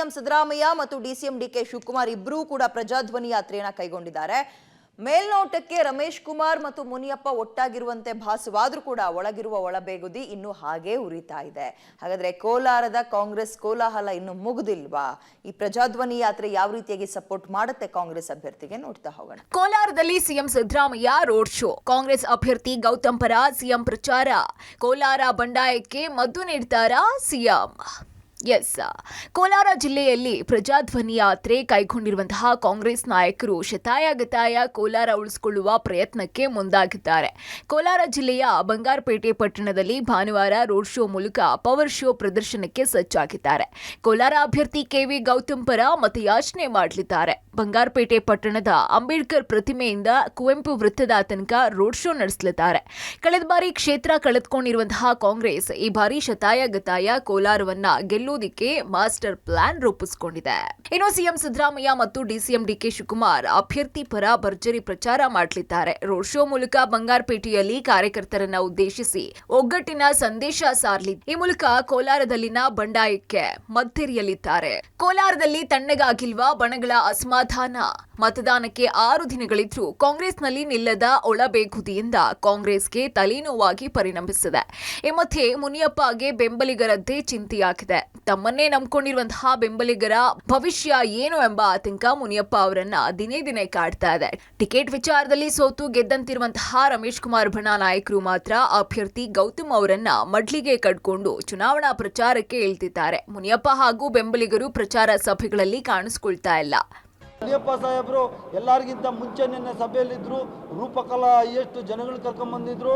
CM Siddaramaiah ಮತ್ತು DCM DK Shivakumar ಇಬ್ಬರೂ ಕೂಡ ಪ್ರಜಾಧ್ವನಿ ಯಾತ್ರೆಯನ್ನ ಕೈಗೊಂಡಿದ್ದಾರೆ. ಮೇಲ್ನೋಟಕ್ಕೆ ರಮೇಶ್ ಕುಮಾರ್ ಮತ್ತು ಮುನಿಯಪ್ಪ ಒಟ್ಟಾಗಿರುವಂತೆ ಭಾಸವಾದ್ರೂ ಕೂಡ ಒಳಗಿರುವ ಒಳಬೇಗುದಿ ಇನ್ನು ಹಾಗೇ ಉರಿತಾ ಇದೆ. ಹಾಗಾದ್ರೆ ಕೋಲಾರದ ಕಾಂಗ್ರೆಸ್ ಕೋಲಾಹಲ ಇನ್ನು ಮುಗಿದಿಲ್ವಾ? ಈ ಪ್ರಜಾಧ್ವನಿ ಯಾತ್ರೆ ಯಾವ ರೀತಿಯಾಗಿ ಸಪೋರ್ಟ್ ಮಾಡುತ್ತೆ ಕಾಂಗ್ರೆಸ್ ಅಭ್ಯರ್ಥಿಗೆ ನೋಡ್ತಾ ಹೋಗೋಣ. ಕೋಲಾರದಲ್ಲಿ CM Siddaramaiah road show, Congress ಅಭ್ಯರ್ಥಿ ಗೌತಮ್ ಪರ ಸಿಎಂ ಪ್ರಚಾರ. ಕೋಲಾರ ಬಂಡಾಯಕ್ಕೆ ಮದ್ದು ನೀಡ್ತಾರಾ ಸಿಎಂ? ಕೋಲಾರ ಜಿಲ್ಲೆಯಲ್ಲಿ ಪ್ರಜಾಧ್ವನಿ ಯಾತ್ರೆ ಕೈಗೊಂಡಿರುವಂತಹ ಕಾಂಗ್ರೆಸ್ ನಾಯಕರು ಶತಾಯಗತಾಯ ಕೋಲಾರ ಉಳಿಸಿಕೊಳ್ಳುವ ಪ್ರಯತ್ನಕ್ಕೆ ಮುಂದಾಗಿದ್ದಾರೆ. ಕೋಲಾರ ಜಿಲ್ಲೆಯ ಬಂಗಾರಪೇಟೆ ಪಟ್ಟಣದಲ್ಲಿ ಭಾನುವಾರ ರೋಡ್ ಶೋ ಮೂಲಕ ಪವರ್ ಶೋ ಪ್ರದರ್ಶನಕ್ಕೆ ಸಜ್ಜಾಗಿದ್ದಾರೆ. ಕೋಲಾರ ಅಭ್ಯರ್ಥಿ ಕೆವಿ ಗೌತಮ್ ಪರ ಮತಯಾಚನೆ ಮಾಡಲಿದ್ದಾರೆ. ಬಂಗಾರಪೇಟೆ ಪಟ್ಟಣದ ಅಂಬೇಡ್ಕರ್ ಪ್ರತಿಮೆಯಿಂದ ಕುವೆಂಪು ವೃತ್ತದ ತನಕ ರೋಡ್ ಶೋ ನಡೆಸಲಿದ್ದಾರೆ. ಕಳೆದ ಬಾರಿ ಕ್ಷೇತ್ರ ಕಳೆದುಕೊಂಡಿರುವಂತಹ ಕಾಂಗ್ರೆಸ್ ಈ ಬಾರಿ ಶತಾಯಗತಾಯ ಕೋಲಾರವನ್ನ ಗೆಲ್ಲುವುದಕ್ಕೆ ಮಾಸ್ಟರ್ ಪ್ಲಾನ್ ರೂಪಿಸಿಕೊಂಡಿದೆ. ಇನ್ನು ಸಿಎಂ ಸಿದ್ದರಾಮಯ್ಯ ಮತ್ತು ಡಿಸಿಎಂ ಡಿಕೆ ಶಿವಕುಮಾರ್ ಅಭ್ಯರ್ಥಿ ಪರ ಭರ್ಜರಿ ಪ್ರಚಾರ ಮಾಡಲಿದ್ದಾರೆ. ರೋಡ್ ಶೋ ಮೂಲಕ ಬಂಗಾರಪೇಟೆಯಲ್ಲಿ ಕಾರ್ಯಕರ್ತರನ್ನ ಉದ್ದೇಶಿಸಿ ಒಗ್ಗಟ್ಟಿನ ಸಂದೇಶ ಸಾರಲಿ. ಈ ಮೂಲಕ ಕೋಲಾರದಲ್ಲಿನ ಬಂಡಾಯಕ್ಕೆ ಮದ್ದೆರೆಯಲಿದ್ದಾರೆ. ಕೋಲಾರದಲ್ಲಿ ತಣ್ಣಗಾಗಿಲ್ವಾ ಬಣಗಳ ಅಸಮಾಧಾನ? ಮತದಾನಕ್ಕೆ 6 ದಿನಗಳಿದ್ರೂ ಕಾಂಗ್ರೆಸ್ನಲ್ಲಿ ನಿಲ್ಲದ ಒಳಬೇಗುದಿಯಿಂದ ಕಾಂಗ್ರೆಸ್ಗೆ ತಲೆನೋವಾಗಿ ಪರಿಣಮಿಸಿದೆ. ಈ ಮಧ್ಯೆ ಮುನಿಯಪ್ಪಗೆ ಬೆಂಬಲಿಗರದ್ದೇ ಚಿಂತೆಯಾಗಿದೆ. ತಮ್ಮನ್ನೇ ನಂಬಿಕೊಂಡಿರುವಂತಹ ಬೆಂಬಲಿಗರ ಭವಿಷ್ಯ ಏನು ಎಂಬ ಆತಂಕ ಮುನಿಯಪ್ಪ ಅವರನ್ನ ದಿನೇ ದಿನೇ ಕಾಡ್ತಾ ಇದೆ. ಟಿಕೆಟ್ ವಿಚಾರದಲ್ಲಿ ಸೋತು ಗೆದ್ದಂತಿರುವಂತಹ ರಮೇಶ್ ಕುಮಾರ್ ಬಣ ನಾಯಕರು ಮಾತ್ರ ಅಭ್ಯರ್ಥಿ ಗೌತಮ್ ಅವರನ್ನ ಮಡ್ಲಿಗೆ ಕಡ್ಕೊಂಡು ಚುನಾವಣಾ ಪ್ರಚಾರಕ್ಕೆ ಇಳಿದಿದ್ದಾರೆ. ಮುನಿಯಪ್ಪ ಹಾಗೂ ಬೆಂಬಲಿಗರು ಪ್ರಚಾರ ಸಭೆಗಳಲ್ಲಿ ಕಾಣಿಸಿಕೊಳ್ತಾ ಇಲ್ಲ. ಮುನಿಯಪ್ಪ ಸಾಹೇಬರು ಎಲ್ಲರಿಗಿಂತ ಮುಂಚೆ ನಿನ್ನೆ ಸಭೆಯಲ್ಲಿದ್ದರು. ರೂಪಕಲಾ ಎಷ್ಟು ಜನಗಳು ಕರ್ಕೊಂಬಂದಿದ್ರು,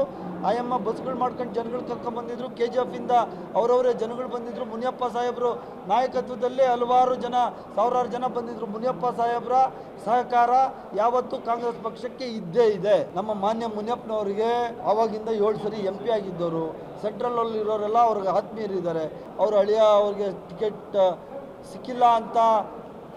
ಆಯಮ್ಮ ಬಸ್ಗಳು ಮಾಡ್ಕೊಂಡು ಜನಗಳು ಕರ್ಕೊಂಬಂದಿದ್ರು. KGF ಇಂದ ಅವರವರೇ ಜನಗಳು ಬಂದಿದ್ರು. ಮುನಿಯಪ್ಪ ಸಾಹೇಬರು ನಾಯಕತ್ವದಲ್ಲಿ ಹಲವಾರು ಜನ, ಸಾವಿರಾರು ಜನ ಬಂದಿದ್ರು. ಮುನಿಯಪ್ಪ ಸಾಹೇಬರ ಸಹಕಾರ ಯಾವತ್ತೂ ಕಾಂಗ್ರೆಸ್ ಪಕ್ಷಕ್ಕೆ ಇದ್ದೇ ಇದೆ. ನಮ್ಮ ಮಾನ್ಯ ಮುನಿಯಪ್ಪನವರಿಗೆ ಆವಾಗಿಂದ 7 ಸರಿ MP ಆಗಿದ್ದವರು, ಸೆಂಟ್ರಲಲ್ಲಿ ಇರೋರೆಲ್ಲ ಅವ್ರಿಗೆ ಆತ್ಮೀಯರಿದ್ದಾರೆ. ಅವರು ಅಳಿಯ ಅವ್ರಿಗೆ ಟಿಕೆಟ್ ಸಿಕ್ಕಿಲ್ಲ ಅಂತ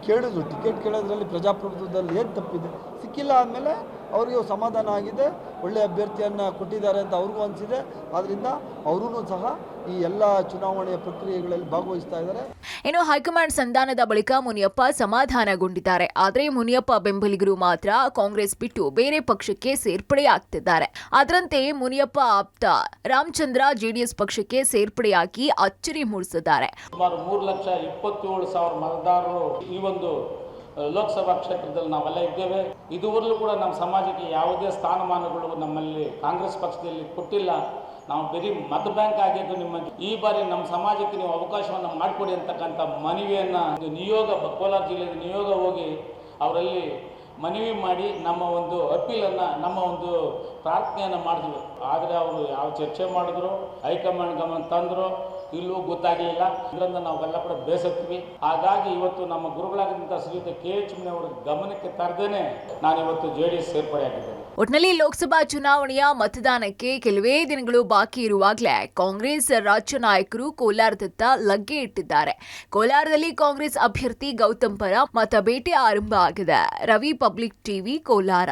ಕೇಳಿದ್ರು. ಟಿಕೆಟ್ ಕೇಳೋದ್ರಲ್ಲಿ ಪ್ರಜಾಪ್ರಭುತ್ವದಲ್ಲಿ ಏನು ತಪ್ಪಿದೆ? ಸಿಕ್ಕಿಲ್ಲ ಆದಮೇಲೆ ಅವರಿಗೆ ಸಮಾಧಾನ ಆಗಿದೆ, ಒಳ್ಳೆಯ ಅಭ್ಯರ್ಥಿಯನ್ನು ಕೊಟ್ಟಿದ್ದಾರೆ ಅಂತ ಅವ್ರಿಗೂ ಅನಿಸಿದೆ. ಆದ್ದರಿಂದ ಅವರೂ ಸಹ ಈ ಎಲ್ಲ ಚುನಾವಣೆಯ ಪ್ರಕ್ರಿಯೆಗಳಲ್ಲಿ ಭಾಗವಹಿಸ್ತಾ ಇದ್ದಾರೆ. ಇನ್ನು ಹೈಕಮಾಂಡ್ ಸಂಧಾನದ ಬಳಿಕ ಮುನಿಯಪ್ಪ ಸಮಾಧಾನಗೊಂಡಿದ್ದಾರೆ. ಆದರೆ ಮುನಿಯಪ್ಪ ಬೆಂಬಲಿಗರು ಮಾತ್ರ ಕಾಂಗ್ರೆಸ್ ಬಿಟ್ಟು ಬೇರೆ ಪಕ್ಷಕ್ಕೆ ಸೇರ್ಪಡೆಯಾಗ್ತಿದ್ದಾರೆ. ಅದರಂತೆ ಮುನಿಯಪ್ಪ ಆಪ್ತ ರಾಮಚಂದ್ರ JDS ಪಕ್ಷಕ್ಕೆ ಸೇರ್ಪಡೆಯಾಗಿ ಅಚ್ಚರಿ ಮೂಡಿಸಿದ್ದಾರೆ. ಸುಮಾರು 3,27,000 ಮತದಾರರು ಈ ಒಂದು ಲೋಕಸಭಾ ಕ್ಷೇತ್ರದಲ್ಲಿ ನಾವೆಲ್ಲ ಇದ್ದೇವೆ. ಇದುವರೆಗೂ ಕೂಡ ನಮ್ಮ ಸಮಾಜಕ್ಕೆ ಯಾವುದೇ ಸ್ಥಾನಮಾನಗಳು ನಮ್ಮಲ್ಲಿ ಕಾಂಗ್ರೆಸ್ ಪಕ್ಷದಲ್ಲಿ ಕೊಟ್ಟಿಲ್ಲ. ನಾವು ಬರೀ ಮತ ಬ್ಯಾಂಕ್ ಆಗಿದ್ದು ನಿಮಗೆ ಈ ಬಾರಿ ನಮ್ಮ ಸಮಾಜಕ್ಕೆ ನೀವು ಅವಕಾಶವನ್ನು ಮಾಡಿಕೊಡಿ ಅಂತಕ್ಕಂಥ ಮನವಿಯನ್ನು ನಿಯೋಗ ಕೋಲಾರ ಜಿಲ್ಲೆಯ ನಿಯೋಗ ಹೋಗಿ ಅವರಲ್ಲಿ ಮನವಿ ಮಾಡಿ ನಮ್ಮ ಒಂದು ಅಪೀಲನ್ನು, ನಮ್ಮ ಒಂದು ಪ್ರಾರ್ಥನೆಯನ್ನು ಮಾಡಿದ್ರು. ಆದರೆ ಅವರು ಯಾವ ಚರ್ಚೆ ಮಾಡಿದ್ರು, ಹೈಕಮಾಂಡ್ ಗಮನ ತಂದರು ಇಲ್ಲೂ ಗೊತ್ತಾಗಲಿಲ್ಲ. ಇದರಿಂದ ನಾವೆಲ್ಲ ಕೂಡ ಬೇಸತ್ತೀವಿ. ಹಾಗಾಗಿ ಇವತ್ತು ನಮ್ಮ ಗುರುಗಳಾಗಿದ್ದಂಥ ಶ್ರೀಯುತ KH ಮುನಿ ಅವರ ಗಮನಕ್ಕೆ ತರದೇನೆ ನಾನು ಇವತ್ತು JDS ಸೇರ್ಪಡೆಯಾಗಿದ್ದೇನೆ. ಒಟ್ನಲ್ಲಿ ಲೋಕಸಭಾ ಚುನಾವಣೆಯ ಮತದಾನಕ್ಕೆ ಕೆಲವೇ ದಿನಗಳು ಬಾಕಿ ಇರುವಾಗಲೇ ಕಾಂಗ್ರೆಸ್ ರಾಜ್ಯ ನಾಯಕರು ಕೋಲಾರದತ್ತ ಲಗ್ಗೆ ಇಟ್ಟಿದ್ದಾರೆ. ಕೋಲಾರದಲ್ಲಿ ಕಾಂಗ್ರೆಸ್ ಅಭ್ಯರ್ಥಿ ಗೌತಮ್ ಪರ ಮತಬೇಟೆ ಆರಂಭ ಆಗಿದೆ. Ravi public TV Kolar.